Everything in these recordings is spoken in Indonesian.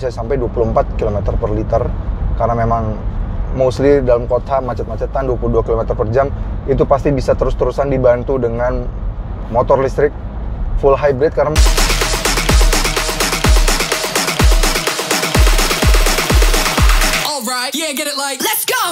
bisa sampai 24 km per liter, karena memang mostly dalam kota macet-macetan 22 km per jam itu pasti bisa terus-terusan dibantu dengan motor listrik full hybrid. Karena Alright, yeah, get it like, let's go!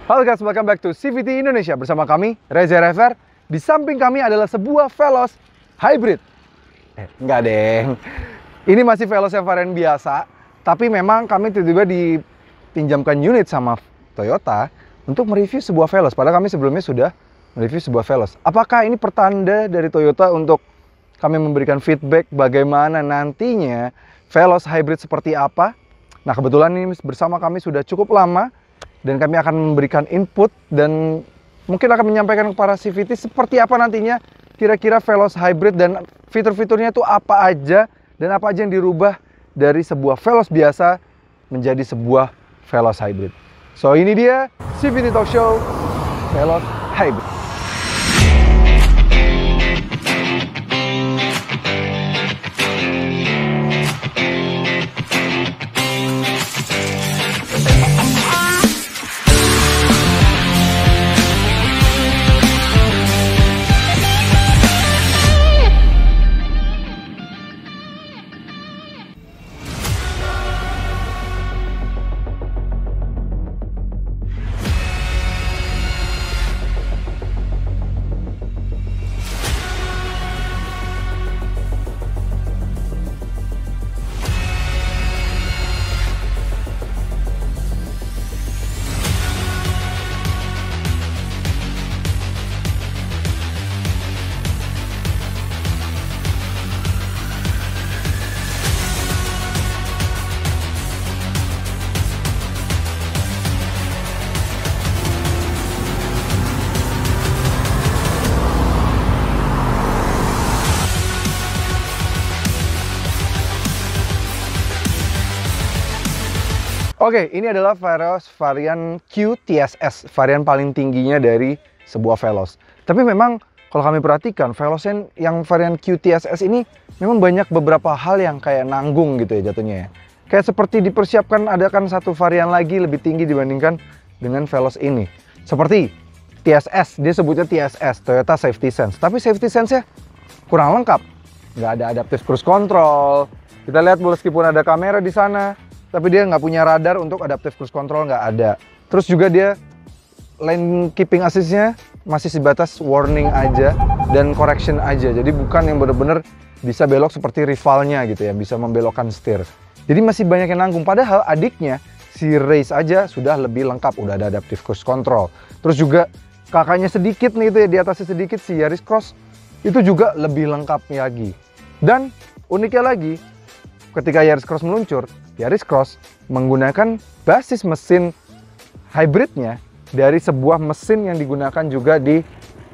Halo guys, welcome back to CVT Indonesia. Bersama kami, Reza Rever. Di samping kami adalah sebuah Veloz hybrid. Enggak deng. Ini masih Veloz yang varian biasa, tapi memang kami tiba-tiba dipinjamkan unit sama Toyota untuk mereview sebuah Veloz. Padahal kami sebelumnya sudah mereview sebuah Veloz. Apakah ini pertanda dari Toyota untuk kami memberikan feedback bagaimana nantinya Veloz hybrid seperti apa? Nah, kebetulan ini bersama kami sudah cukup lama, dan kami akan memberikan input dan mungkin akan menyampaikan kepada CVT seperti apa nantinya kira-kira Veloz hybrid dan fitur-fiturnya itu apa aja dan apa aja yang dirubah dari sebuah Veloz biasa menjadi sebuah Veloz hybrid. So ini dia CVT Talk Show Veloz hybrid. Oke, ini adalah Veloz varian QTSS, varian paling tingginya dari sebuah Veloz. Tapi memang kalau kami perhatikan, Veloz yang varian QTSS ini memang banyak beberapa hal yang kayak nanggung gitu ya jatuhnya ya. Kayak seperti dipersiapkan adakan satu varian lagi lebih tinggi dibandingkan dengan Veloz ini. Seperti TSS, dia sebutnya TSS, Toyota Safety Sense. Tapi Safety Sense-nya kurang lengkap. Nggak ada adaptive cruise control. Kita lihat meskipun ada kamera di sana, tapi dia nggak punya radar untuk adaptive cruise control, nggak ada. Terus juga dia lane keeping assist-nya masih sebatas warning aja dan correction aja. Jadi bukan yang bener-bener bisa belok seperti rivalnya gitu ya, bisa membelokkan setir. Jadi masih banyak yang nanggung. Padahal adiknya si Race aja sudah lebih lengkap, udah ada adaptive cruise control. Terus juga kakaknya sedikit nih itu ya, di atasnya sedikit si Yaris Cross itu juga lebih lengkap lagi. Dan uniknya lagi, ketika Yaris Cross meluncur, Yaris Cross menggunakan basis mesin hybridnya dari sebuah mesin yang digunakan juga di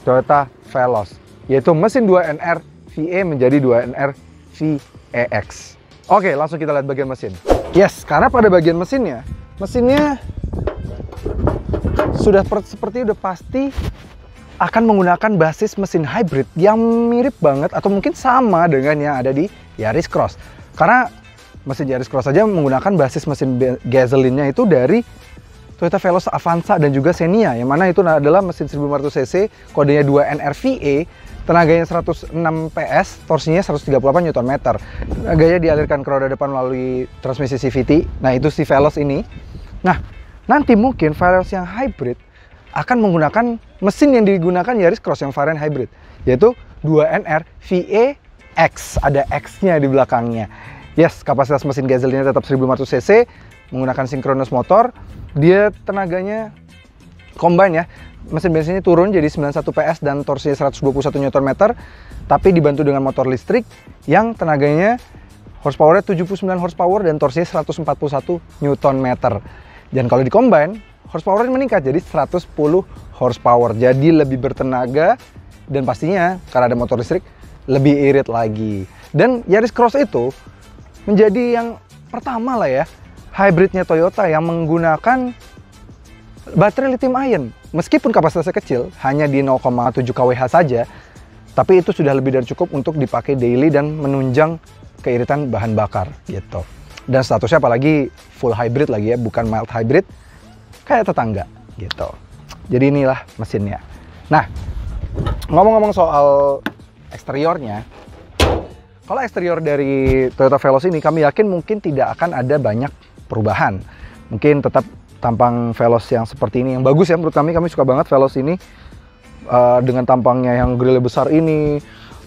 Toyota Veloz, yaitu mesin 2NR VE menjadi 2NR VEX. Oke, langsung kita lihat bagian mesin. Yes, karena pada bagian mesinnya sudah seperti udah pasti akan menggunakan basis mesin hybrid yang mirip banget atau mungkin sama dengan yang ada di Yaris Cross. Karena mesin Yaris Cross saja menggunakan basis mesin gasolinnya itu dari Toyota Veloz Avanza dan juga Xenia, yang mana itu adalah mesin 1500 cc, kodenya 2NR VE, tenaganya 106 PS, torsinya 138 Nm. Tenaganya dialirkan ke roda depan melalui transmisi CVT. Nah, itu si Veloz ini. Nah, nanti mungkin Veloz yang hybrid akan menggunakan mesin yang digunakan Yaris Cross yang varian hybrid, yaitu 2NR VEX, ada X-nya di belakangnya. Yes, kapasitas mesin gasolinnya tetap 1500 cc, menggunakan synchronous motor. Dia tenaganya combine ya. Mesin bensinnya turun jadi 91 PS dan torsinya 121 Nm, tapi dibantu dengan motor listrik yang tenaganya Horsepower-nya 79 horsepower dan torsinya 141 Nm. Dan kalau di combine, horsepower-nya meningkat jadi 110 horsepower. Jadi lebih bertenaga dan pastinya karena ada motor listrik lebih irit lagi. Dan Yaris Cross itu menjadi yang pertama lah ya, hybridnya Toyota yang menggunakan baterai lithium ion. Meskipun kapasitasnya kecil, hanya di 0,7 kWh saja, tapi itu sudah lebih dari cukup untuk dipakai daily dan menunjang keiritan bahan bakar gitu. Dan statusnya apalagi full hybrid lagi ya, bukan mild hybrid kayak tetangga gitu. Jadi inilah mesinnya. Nah, ngomong-ngomong soal eksteriornya, kalau eksterior dari Toyota Veloz ini kami yakin mungkin tidak akan ada banyak perubahan. Mungkin tetap tampang Veloz yang seperti ini yang bagus ya menurut kami suka banget Veloz ini dengan tampangnya yang grille besar ini.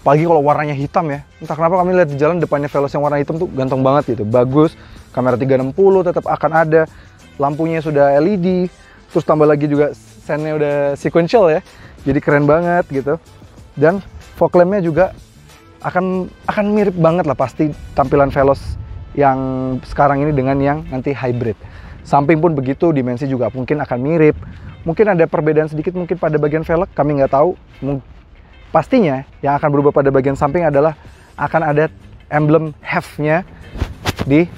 Apalagi kalau warnanya hitam ya, entah kenapa kami lihat di jalan depannya Veloz yang warna hitam tuh ganteng banget gitu, bagus. Kamera 360 tetap akan ada, lampunya sudah LED, terus tambah lagi juga sennya udah sequential ya, jadi keren banget gitu. Dan fog lampnya juga akan mirip banget lah pasti tampilan Veloz yang sekarang ini dengan yang nanti hybrid. Samping pun begitu, dimensi juga mungkin akan mirip. Mungkin ada perbedaan sedikit mungkin pada bagian velg, kami nggak tahu. Pastinya yang akan berubah pada bagian samping adalah akan ada emblem HEV-nya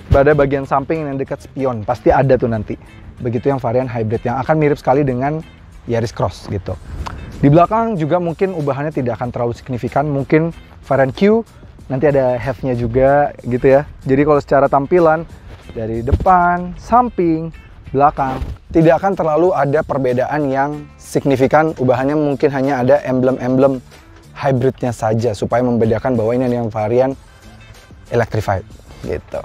pada bagian samping yang dekat spion. Pasti ada tuh nanti. Begitu yang varian hybrid yang akan mirip sekali dengan Yaris Cross gitu. Di belakang juga mungkin ubahannya tidak akan terlalu signifikan. Mungkin varian Q nanti ada HEV-nya juga gitu ya. Jadi kalau secara tampilan dari depan, samping, belakang tidak akan terlalu ada perbedaan yang signifikan. Ubahannya mungkin hanya ada emblem-emblem hybridnya saja supaya membedakan bahwa ini yang varian electrified gitu.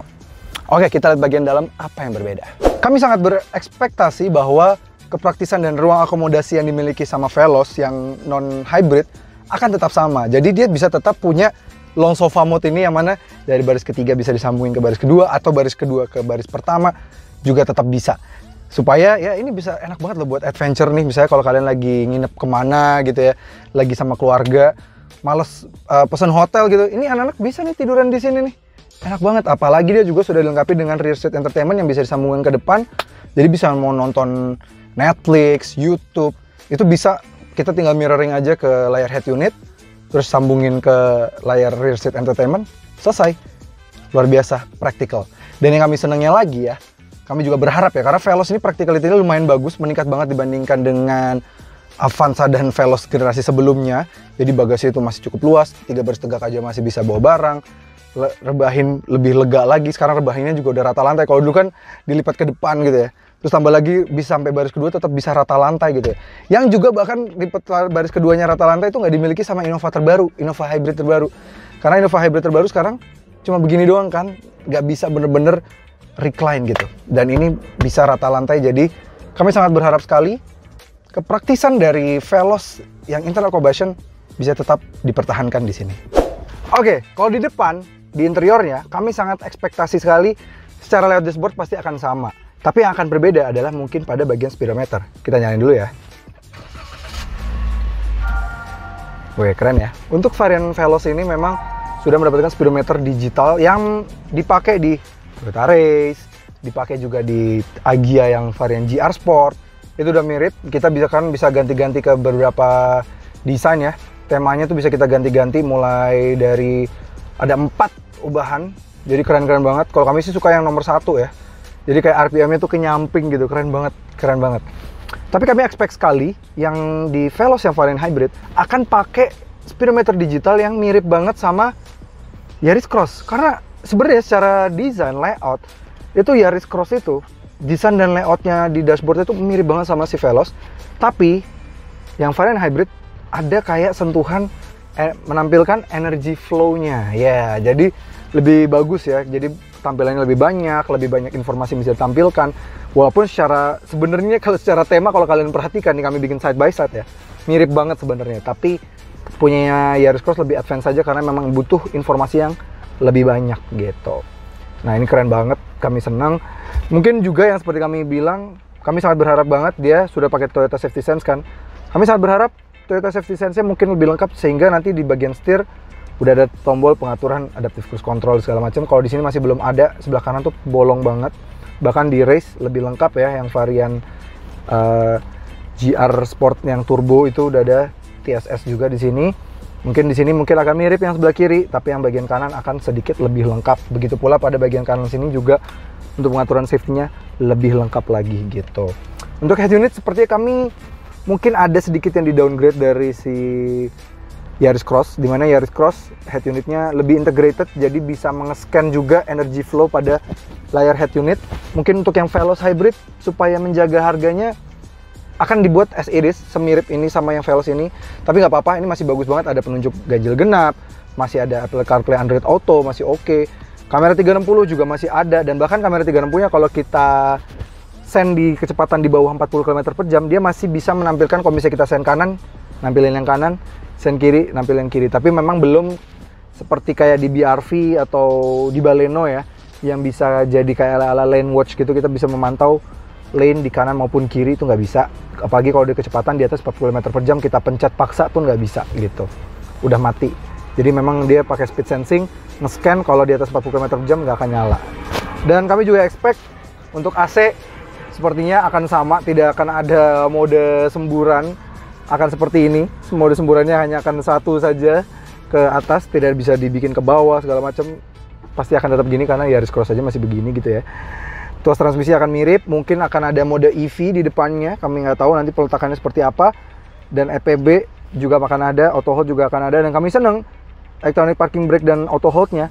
Oke, kita lihat bagian dalam apa yang berbeda. Kami sangat berekspektasi bahwa kepraktisan dan ruang akomodasi yang dimiliki sama Veloz yang non hybrid akan tetap sama. Jadi dia bisa tetap punya long sofa mode ini yang mana dari baris ketiga bisa disambungin ke baris kedua atau baris kedua ke baris pertama juga tetap bisa. Supaya ya ini bisa enak banget loh buat adventure nih, misalnya kalau kalian lagi nginep kemana gitu ya, lagi sama keluarga, males pesen hotel gitu, ini anak-anak bisa nih tiduran di sini nih, enak banget. Apalagi dia juga sudah dilengkapi dengan rear seat entertainment yang bisa disambungkan ke depan, jadi bisa mau nonton Netflix, YouTube, itu bisa kita tinggal mirroring aja ke layar head unit, terus sambungin ke layar rear seat entertainment, selesai. Luar biasa, praktikal. Dan yang kami senangnya lagi ya, kami juga berharap ya, karena Veloz ini practicality-nya lumayan bagus, meningkat banget dibandingkan dengan Avanza dan Veloz generasi sebelumnya. Jadi bagasi itu masih cukup luas, 3 baris tegak aja masih bisa bawa barang, rebahin lebih lega lagi. Sekarang rebahinnya juga udah rata lantai, kalau dulu kan dilipat ke depan gitu ya. Terus tambah lagi bisa sampai baris kedua tetap bisa rata lantai gitu ya. Yang juga bahkan di baris keduanya rata lantai itu nggak dimiliki sama Innova terbaru, Innova Hybrid terbaru. Karena Innova Hybrid terbaru sekarang cuma begini doang kan, nggak bisa bener-bener recline gitu. Dan ini bisa rata lantai, jadi kami sangat berharap sekali kepraktisan dari Veloz yang internal combustion bisa tetap dipertahankan di sini. Oke, kalau di depan, di interiornya, kami sangat ekspektasi sekali secara layout dashboard pasti akan sama. Tapi yang akan berbeda adalah mungkin pada bagian speedometer. Kita nyalain dulu ya. Wih, keren ya. Untuk varian Veloz ini memang sudah mendapatkan speedometer digital yang dipakai di Toyota Race, dipakai juga di Agya yang varian GR Sport. Itu udah mirip, kita bisa ganti-ganti ke beberapa desain ya. Temanya tuh bisa kita ganti-ganti mulai dari ada 4 ubahan. Jadi keren-keren banget. Kalau kami sih suka yang nomor 1 ya. Jadi kayak RPM-nya tuh kenyamping gitu, keren banget, keren banget. Tapi kami expect sekali yang di Veloz yang varian hybrid akan pakai speedometer digital yang mirip banget sama Yaris Cross. Karena sebenarnya secara desain layout itu Yaris Cross itu desain dan layoutnya di dashboard itu mirip banget sama si Veloz. Tapi yang varian hybrid ada kayak sentuhan menampilkan energy flow-nya. Ya, jadi lebih bagus ya. Jadi tampilannya lebih banyak informasi bisa ditampilkan. Walaupun sebenarnya kalau secara tema kalau kalian perhatikan nih kami bikin side by side ya, mirip banget sebenarnya. Tapi punyanya Yaris Cross lebih advance saja karena memang butuh informasi yang lebih banyak gitu. Nah, ini keren banget, kami senang. Mungkin juga yang seperti kami bilang, kami sangat berharap banget dia sudah pakai Toyota Safety Sense kan. Kami sangat berharap Toyota Safety Sense-nya mungkin lebih lengkap sehingga nanti di bagian setir Udah ada tombol pengaturan adaptive cruise control segala macam. Kalau di sini masih belum ada, sebelah kanan tuh bolong banget. Bahkan di race lebih lengkap ya, yang varian GR Sport yang turbo itu udah ada TSS juga di sini. Mungkin di sini mungkin akan mirip yang sebelah kiri, tapi yang bagian kanan akan sedikit lebih lengkap. Begitu pula pada bagian kanan sini juga untuk pengaturan safety-nya lebih lengkap lagi gitu. Untuk head unit sepertinya kami mungkin ada sedikit yang di downgrade dari si Yaris Cross, dimana Yaris Cross head unitnya lebih integrated, jadi bisa mengescan juga energy flow pada layar head unit. Mungkin untuk yang Veloz Hybrid supaya menjaga harganya akan dibuat as it is, semirip ini sama yang Veloz ini. Tapi nggak apa-apa, ini masih bagus banget, ada penunjuk ganjil genap, masih ada Apple CarPlay, Android Auto, masih oke. Kamera 360 juga masih ada, dan bahkan kamera 360-nya kalau kita send di kecepatan di bawah 40 km per jam, dia masih bisa menampilkan kalau misalnya kita send kanan, nampilin yang kanan, send kiri, nampilin yang kiri. Tapi memang belum seperti kayak di BRV atau di Baleno ya, yang bisa jadi kayak ala-ala lane watch gitu, kita bisa memantau lane di kanan maupun kiri, itu nggak bisa. Apalagi kalau di kecepatan di atas 40 km per jam, kita pencet paksa pun nggak bisa gitu. Udah mati. Jadi memang dia pakai speed sensing, nge-scan kalau di atas 40 km per jam nggak akan nyala. Dan kami juga expect untuk AC sepertinya akan sama, tidak akan ada mode semburan, akan seperti ini. Mode semburannya hanya akan satu saja ke atas, tidak bisa dibikin ke bawah segala macam. Pasti akan tetap gini karena Yaris Cross aja masih begini gitu ya. Tuas transmisi akan mirip, mungkin akan ada mode EV di depannya, kami nggak tahu nanti peletakannya seperti apa. Dan EPB juga akan ada, auto hold juga akan ada, dan kami seneng electronic parking brake dan auto hold-nya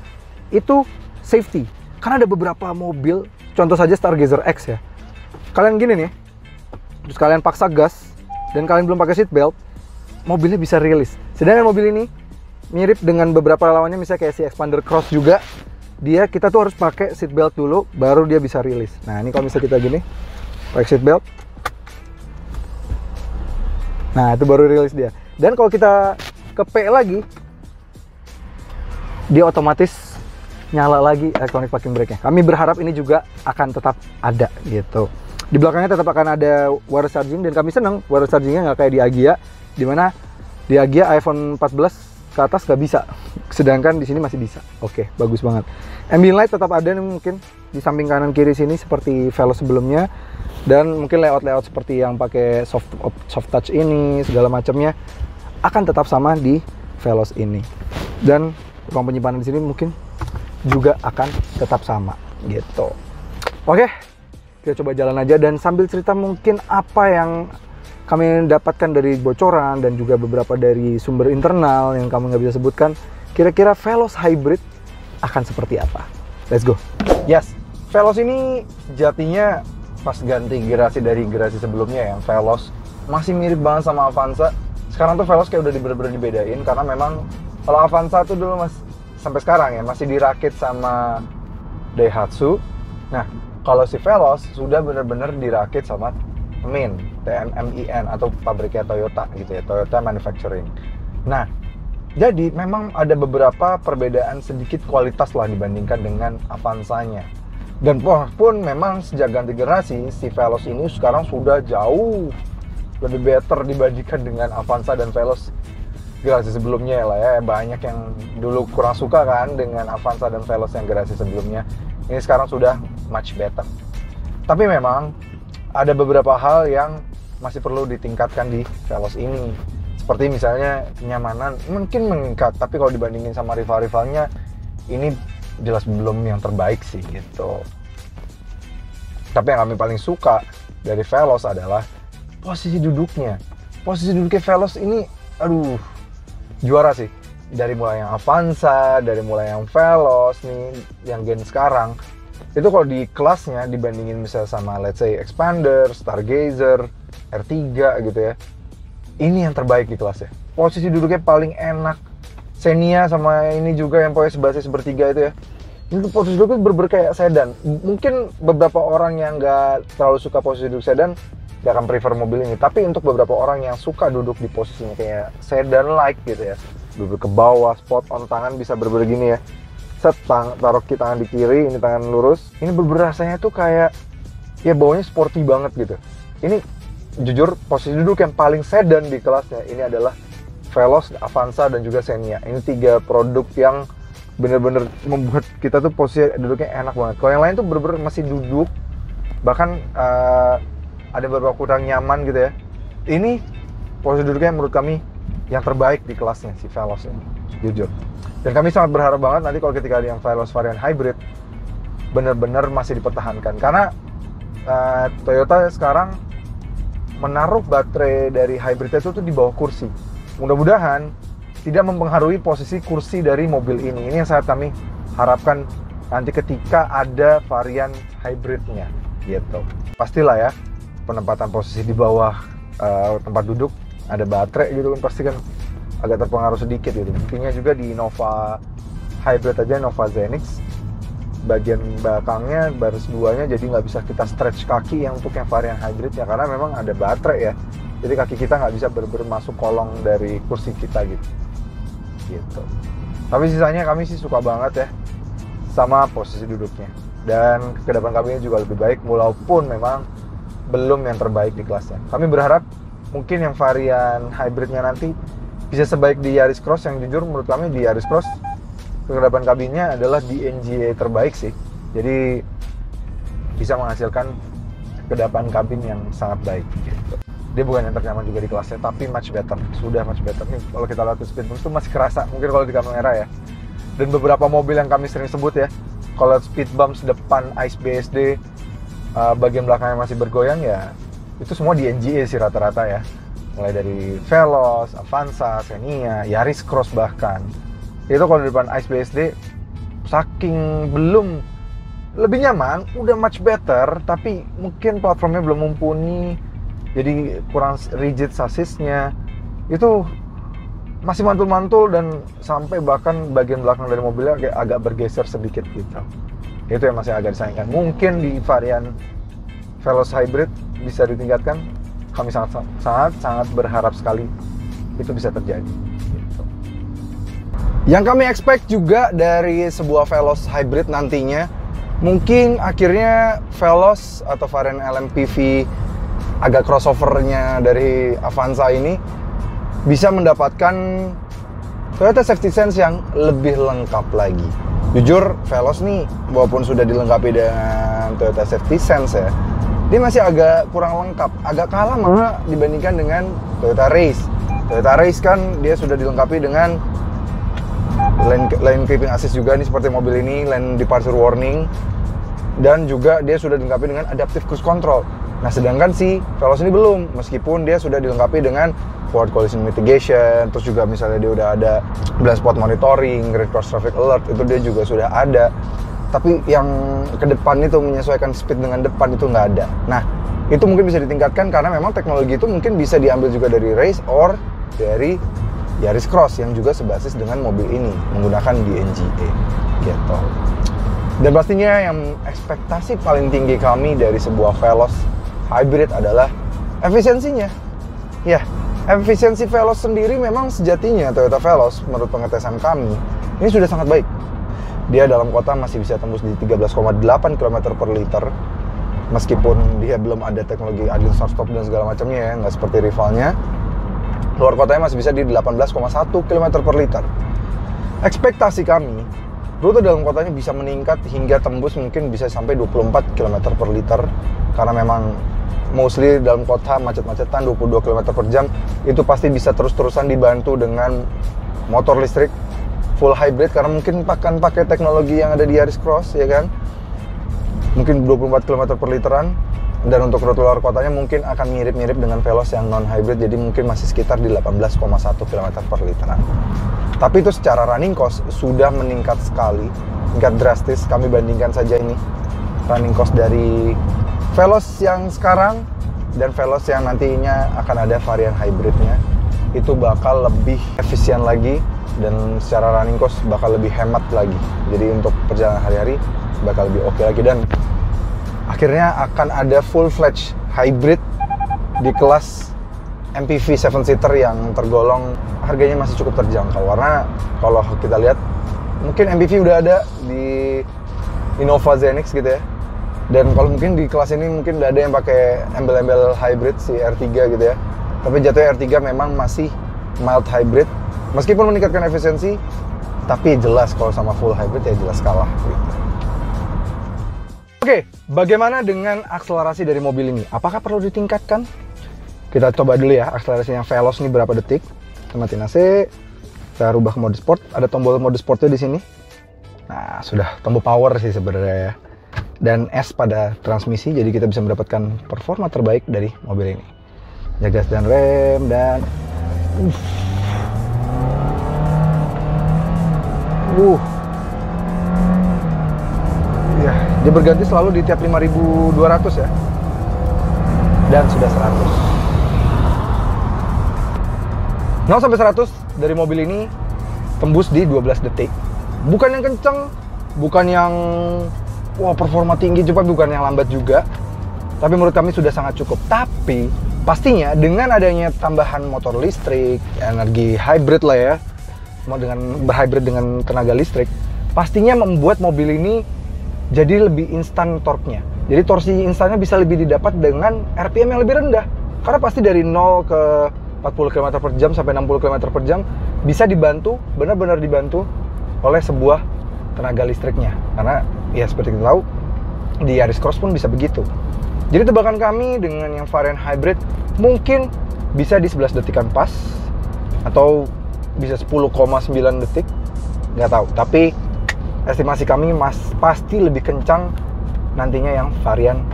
itu safety. Karena ada beberapa mobil, contoh saja Stargazer X ya, kalian gini nih, terus kalian paksa gas, dan kalian belum pakai seat belt, mobilnya bisa rilis. Sedangkan mobil ini mirip dengan beberapa lawannya, misalnya kayak si Expander Cross juga, kita tuh harus pakai seat belt dulu, baru dia bisa rilis. Nah ini kalau misalnya kita gini, pakai seat belt, nah itu baru rilis dia. Dan kalau kita ke P lagi, dia otomatis nyala lagi electronic parking brake-nya. Kami berharap ini juga akan tetap ada gitu. Di belakangnya tetap akan ada wireless charging, dan kami seneng wireless chargingnya nggak kayak di Agya, dimana di Agya iPhone 14 ke atas nggak bisa, sedangkan di sini masih bisa. Oke, bagus banget. Ambient light tetap ada nih, mungkin di samping kanan kiri sini seperti Veloz sebelumnya, dan mungkin layout seperti yang pakai soft touch ini segala macamnya akan tetap sama di Veloz ini. Dan ruang penyimpanan di sini mungkin juga akan tetap sama gitu. Oke, kita coba jalan aja dan sambil cerita mungkin apa yang kami dapatkan dari bocoran dan juga beberapa dari sumber internal yang kamu nggak bisa sebutkan. Kira-kira Veloz Hybrid akan seperti apa? Let's go. Yes, Veloz ini jatinya pas ganti generasi dari generasi sebelumnya, yang Veloz masih mirip banget sama Avanza. Sekarang tuh Veloz kayak udah bener-bener dibedain, karena memang kalau Avanza tuh dulu sampai sekarang ya masih dirakit sama Daihatsu. Nah, kalau si Veloz sudah bener-bener dirakit sama MIN, TMMIN, atau pabriknya Toyota gitu ya, Toyota Manufacturing. Nah, jadi memang ada beberapa perbedaan sedikit kualitas lah dibandingkan dengan Avanza-nya. Dan pun memang sejak ganti generasi, si Veloz ini sekarang sudah jauh lebih better dibandingkan dengan Avanza dan Veloz generasi sebelumnya lah ya. Banyak yang dulu kurang suka kan dengan Avanza dan Veloz yang generasi sebelumnya. Ini sekarang sudah much better. Tapi memang ada beberapa hal yang masih perlu ditingkatkan di Veloz ini. Seperti misalnya kenyamanan mungkin meningkat, tapi kalau dibandingin sama rival-rivalnya, ini jelas belum yang terbaik sih gitu. Tapi yang kami paling suka dari Veloz adalah posisi duduknya. Posisi duduknya Veloz ini, aduh, juara sih. Dari mulai yang Avanza, dari mulai yang Veloz nih, yang gen sekarang, itu kalau di kelasnya dibandingin misalnya sama let's say Expander, Stargazer, R3 gitu ya, ini yang terbaik di kelasnya. Posisi duduknya paling enak. Xenia sama ini juga yang pokoknya sebasis bertiga itu ya, itu posisi duduknya bener-bener kayak sedan. Mungkin beberapa orang yang nggak terlalu suka posisi duduk sedan gak akan prefer mobil ini, tapi untuk beberapa orang yang suka duduk di posisinya kayak sedan like gitu ya, duduk ke bawah, spot on, tangan bisa bener-bener gini ya, taruh tangan di kiri, ini tangan lurus, ini bener-bener rasanya tuh kayak ya bawahnya sporty banget gitu. Ini jujur posisi duduk yang paling sedan di kelasnya ini adalah Veloz, Avanza, dan juga Xenia. Ini 3 produk yang bener-bener membuat kita tuh posisi duduknya enak banget. Kalau yang lain tuh bener-bener masih duduk, bahkan ada beberapa kurang nyaman gitu ya. Ini posisi duduknya menurut kami yang terbaik di kelasnya, si Veloz ini, jujur. Dan kami sangat berharap banget nanti kalau ketika ada yang Veloz varian hybrid bener-bener masih dipertahankan, karena Toyota sekarang menaruh baterai dari hybridnya itu tuh di bawah kursi. Mudah-mudahan tidak mempengaruhi posisi kursi dari mobil ini. Ini yang sangat kami harapkan nanti ketika ada varian hybridnya gitu. Pastilah ya, penempatan posisi di bawah tempat duduk ada baterai gitu kan, pasti kan agak terpengaruh sedikit gitu. Buktinya juga di Innova hybrid aja, Innova Zenix, bagian belakangnya baris 2-nya jadi nggak bisa kita stretch kaki yang untuk yang varian hybrid ya, karena memang ada baterai ya. Jadi kaki kita nggak bisa bener-bener masuk kolong dari kursi kita gitu. Tapi sisanya kami sih suka banget ya sama posisi duduknya, dan kedepan kabinnya juga lebih baik walaupun memang belum yang terbaik di kelasnya. Kami berharap mungkin yang varian hybridnya nanti bisa sebaik di Yaris Cross, yang jujur menurut kami di Yaris Cross kedepan kabinnya adalah di NGA terbaik sih. Jadi bisa menghasilkan kedepan kabin yang sangat baik gitu. Dia bukan yang ternyaman juga di kelasnya, tapi much better, sudah much better nih. Kalau kita lihat speed bump itu masih kerasa mungkin kalau di kamera ya. Dan beberapa mobil yang kami sering sebut ya, kalau speed bumps depan ICE BSD, bagian belakangnya masih bergoyang ya, itu semua di NGA sih rata-rata ya. Mulai dari Veloz, Avanza, Xenia, Yaris Cross bahkan. Itu kalau di depan ICE BSD saking belum lebih nyaman, udah much better, tapi mungkin platformnya belum mumpuni, jadi kurang rigid sasisnya, itu masih mantul-mantul dan sampai bahkan bagian belakang dari mobilnya agak bergeser sedikit gitu. Itu yang masih agak disayangkan. Mungkin di varian Veloz hybrid bisa ditingkatkan. Kami sangat berharap sekali itu bisa terjadi gitu. Yang kami expect juga dari sebuah Veloz hybrid nantinya, mungkin akhirnya Veloz atau varian LMPV agak crossovernya dari Avanza ini bisa mendapatkan Toyota Safety Sense yang lebih lengkap lagi. Jujur, Veloz nih walaupun sudah dilengkapi dengan Toyota Safety Sense ya, dia masih agak kurang lengkap, agak kalah malah dibandingkan dengan Toyota Race. Toyota Race kan dia sudah dilengkapi dengan lane keeping assist juga nih seperti mobil ini, lane departure warning, dan juga dia sudah dilengkapi dengan adaptive cruise control. Nah, sedangkan si Veloz ini belum, meskipun dia sudah dilengkapi dengan forward collision mitigation, terus juga misalnya dia udah ada blind spot monitoring, rear cross traffic alert, itu dia juga sudah ada. Tapi yang ke depan itu menyesuaikan speed dengan depan itu nggak ada. Nah, itu mungkin bisa ditingkatkan karena memang teknologi itu mungkin bisa diambil juga dari Race or dari Yaris Cross yang juga sebasis dengan mobil ini, menggunakan DNGA gitu. Dan pastinya yang ekspektasi paling tinggi kami dari sebuah Veloz hybrid adalah efisiensinya. Ya, efisiensi Veloz sendiri memang sejatinya Toyota Veloz menurut pengetesan kami ini sudah sangat baik. Dia dalam kota masih bisa tembus di 13,8 km per liter, meskipun dia belum ada teknologi idle start stop dan segala macamnya ya, nggak seperti rivalnya. Luar kotanya masih bisa di 18,1 km per liter. Ekspektasi kami, rute dalam kotanya bisa meningkat hingga tembus mungkin bisa sampai 24 km per liter, karena memang mostly dalam kota macet-macetan 22 km per jam, itu pasti bisa terus-terusan dibantu dengan motor listrik full hybrid, karena mungkin akan pakai teknologi yang ada di Yaris Cross ya kan, mungkin 24 km per literan. Dan untuk rute luar kotanya mungkin akan mirip-mirip dengan Veloz yang non-hybrid, jadi mungkin masih sekitar di 18,1 km per literan. Tapi itu secara running cost sudah meningkat sekali, meningkat drastis. Kami bandingkan saja ini running cost dari Veloz yang sekarang dan Veloz yang nantinya akan ada varian hybridnya, itu bakal lebih efisien lagi dan secara running cost bakal lebih hemat lagi. Jadi untuk perjalanan hari-hari bakal lebih oke lagi, dan akhirnya akan ada full-fledged hybrid di kelas MPV 7-seater yang tergolong harganya masih cukup terjangkau. Karena kalau kita lihat, mungkin MPV udah ada di Innova Zenix gitu ya. Dan kalau mungkin di kelas ini mungkin udah ada yang pakai embel-embel hybrid si R3 gitu ya. Tapi jatuhnya R3 memang masih mild hybrid. Meskipun meningkatkan efisiensi, tapi jelas kalau sama full hybrid ya jelas kalah gitu. Oke, bagaimana dengan akselerasi dari mobil ini? Apakah perlu ditingkatkan? Kita coba dulu ya, akselerasinya Veloz ini berapa detik. Kita matiin AC, kita rubah ke mode sport. Ada tombol mode sportnya di sini. Nah, sudah tombol power sih sebenarnya ya. Dan S pada transmisi, jadi kita bisa mendapatkan performa terbaik dari mobil ini. Jaga gas dan rem, dan ya, dia berganti selalu di tiap 5200 ya. Dan sudah 100. 0 sampai 100 dari mobil ini tembus di 12 detik. Bukan yang kenceng, bukan yang wah performa tinggi cepat, bukan yang lambat juga. Tapi menurut kami sudah sangat cukup. Tapi pastinya dengan adanya tambahan motor listrik, energi hybrid lah ya, dengan berhybrid dengan tenaga listrik, pastinya membuat mobil ini jadi lebih instan torque-nya. Jadi torsi instannya bisa lebih didapat dengan RPM yang lebih rendah. Karena pasti dari 0 ke 40 km per jam sampai 60 km per jam bisa dibantu, benar-benar dibantu oleh sebuah tenaga listriknya. Karena ya seperti kita tahu, di Yaris Cross pun bisa begitu. Jadi tebakan kami dengan yang varian hybrid mungkin bisa di 11 detikan pas, atau bisa 10,9 detik, nggak tahu. Tapi estimasi kami pasti lebih kencang nantinya yang varian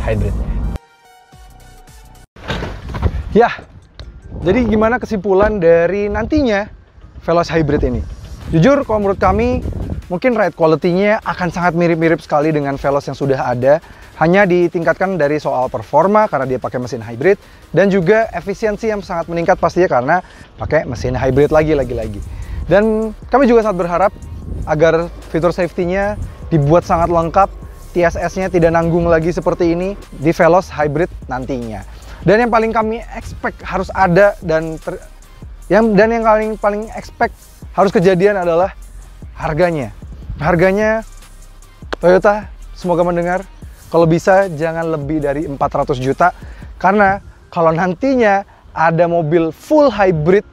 hybridnya. Ya, jadi gimana kesimpulan dari nantinya Veloz hybrid ini? Jujur, kalau menurut kami, mungkin ride quality-nya akan sangat mirip-mirip sekali dengan Veloz yang sudah ada. Hanya ditingkatkan dari soal performa karena dia pakai mesin hybrid, dan juga efisiensi yang sangat meningkat pastinya karena pakai mesin hybrid lagi. Dan kami juga sangat berharap agar fitur safety-nya dibuat sangat lengkap, TSS-nya tidak nanggung lagi seperti ini di Veloz hybrid nantinya. Dan yang paling kami expect harus ada dan yang paling expect harus kejadian adalah harganya. Harganya Toyota semoga mendengar, kalau bisa jangan lebih dari 400 juta. Karena kalau nantinya ada mobil full hybrid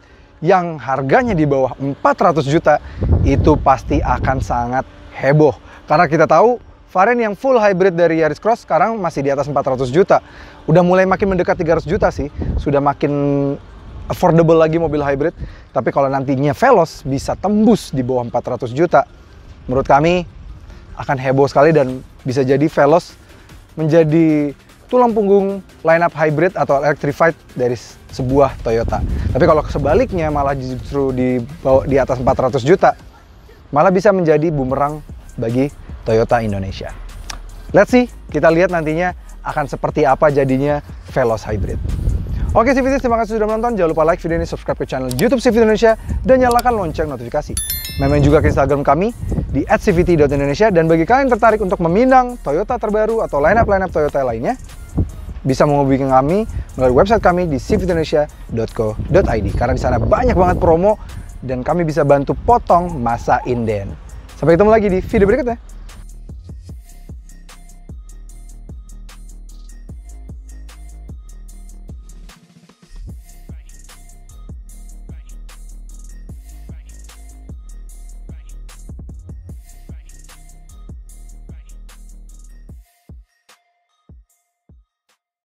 yang harganya di bawah 400 juta, itu pasti akan sangat heboh. Karena kita tahu varian yang full hybrid dari Yaris Cross sekarang masih di atas 400 juta. Udah mulai makin mendekat 300 juta sih. Sudah makin affordable lagi mobil hybrid. Tapi kalau nantinya Veloz bisa tembus di bawah 400 juta, menurut kami akan heboh sekali, dan bisa jadi Veloz menjadi tulang punggung lineup hybrid atau electrified dari sebuah Toyota. Tapi kalau sebaliknya malah justru di atas 400 juta, malah bisa menjadi bumerang bagi Toyota Indonesia. Let's see, kita lihat nantinya akan seperti apa jadinya Veloz hybrid. Oke CVT, terima kasih sudah menonton. Jangan lupa like video ini, subscribe ke channel YouTube CVT Indonesia, dan nyalakan lonceng notifikasi. Main juga ke Instagram kami di @cvt.indonesia. Dan bagi kalian yang tertarik untuk meminang Toyota terbaru atau lineup Toyota lainnya, bisa menghubungi kami melalui website kami di cvtindonesia.co.id. Karena di sana banyak banget promo dan kami bisa bantu potong masa inden. Sampai ketemu lagi di video berikutnya.